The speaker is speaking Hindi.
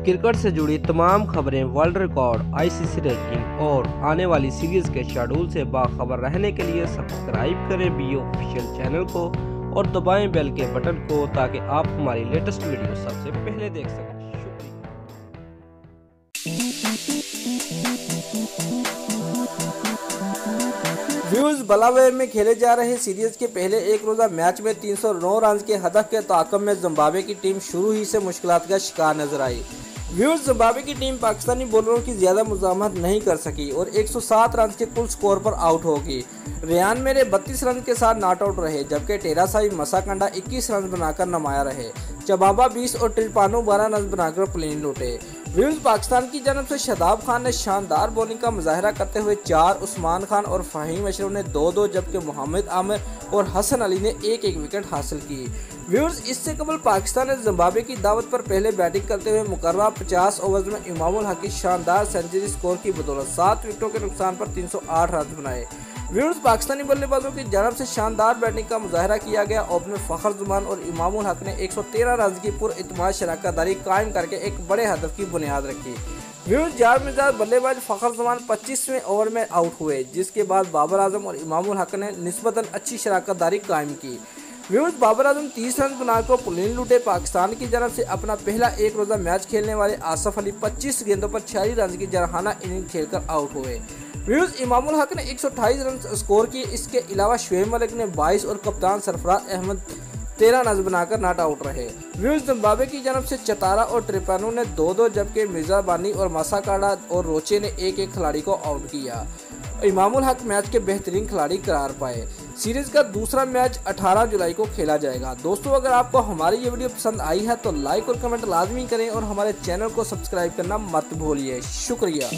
क्रिकेट से जुड़ी तमाम खबरें, वर्ल्ड रिकॉर्ड, आईसीसी रैंकिंग और आने वाली सीरीज के शेड्यूल से बाखबर रहने के लिए सब्सक्राइब करें बी ऑफिशियल चैनल को और दबाएं बेल के बटन को ताकि आप हमारी लेटेस्ट वीडियो सबसे पहले देख सकें। व्यूज बलावेयर में खेले जा रहे सीरीज के पहले एक रोजा मैच में 309 रन के हदफ के ताकब में जिम्बाब्वे की टीम शुरू ही से मुश्किलात का शिकार नजर आई। व्यूज जिम्बाब्वे की टीम पाकिस्तानी बॉलरों की ज्यादा मुजामत नहीं कर सकी और 107 रन के कुल स्कोर पर आउट होगी। रेयान मेरे 32 रन के साथ नॉट आउट रहे, जबकि टेरासाई मसाकंडा 21 रन बनाकर नमाया रहे। चबाबा 20 और ट्रिपानो 12 रन बनाकर प्लेन लूटे। व्यूज पाकिस्तान की जानब से शादाब खान ने शानदार बॉलिंग का मुजाहरा करते हुए 4, उस्मान खान और फ़हीम अशरफ ने 2-2, जबकि मोहम्मद आमिर और हसन अली ने 1-1 विकेट हासिल की। व्यूज इससे कबल पाकिस्तान ने जिम्बाब्वे की दावत पर पहले बैटिंग करते हुए मुकर्रर 50 ओवर्स में इमामुल हक की शानदार सेंचुरी स्कोर की बदौलत 7 विकेटों के नुकसान पर 308 रन बनाए। व्यूज पाकिस्तानी बल्लेबाजों की जानब से शानदार बैटिंग का मुजाहरा किया गया। ओपनर फखर जुमान और इमामुल हक ने 113 रन की पुरइत्माद शराकतदारी कायम करके एक बड़े हदफ की बुनियाद रखी। व्यूज जार मिजाज बल्लेबाज फखर जुमान 25वें ओवर में आउट हुए, जिसके बाद बाबर आजम और इमामुल हक ने निस्बतन अच्छी शराकतदारी कायम की। व्यूज बाबर आजम 30 रन बनाकर पुलिन लूटे। पाकिस्तान की जानब से अपना पहला एक रोजा मैच खेलने वाले आसफ अली 25 गेंदों पर 46 रन की जरहाना इनिंग खेलकर आउट हुए। व्यूज इमामुल हक ने 128 रन स्कोर किए। इसके अलावा शुएब मलिक ने 22 और कप्तान सरफराज अहमद 13 रन बनाकर नॉट आउट रहे। व्यूज जिम्बाब्वे की जानब से चतारा और ट्रिपानो ने 2-2, जबकि मिर्जा बानी और मासाकाडा और रोचे ने 1-1 खिलाड़ी को आउट किया। इमामुल हक मैच के बेहतरीन खिलाड़ी करार पाए। सीरीज का दूसरा मैच 18 जुलाई को खेला जाएगा। दोस्तों, अगर आपको हमारी ये वीडियो पसंद आई है तो लाइक और कमेंट लाजमी करें और हमारे चैनल को सब्सक्राइब करना मत भूलिए। शुक्रिया।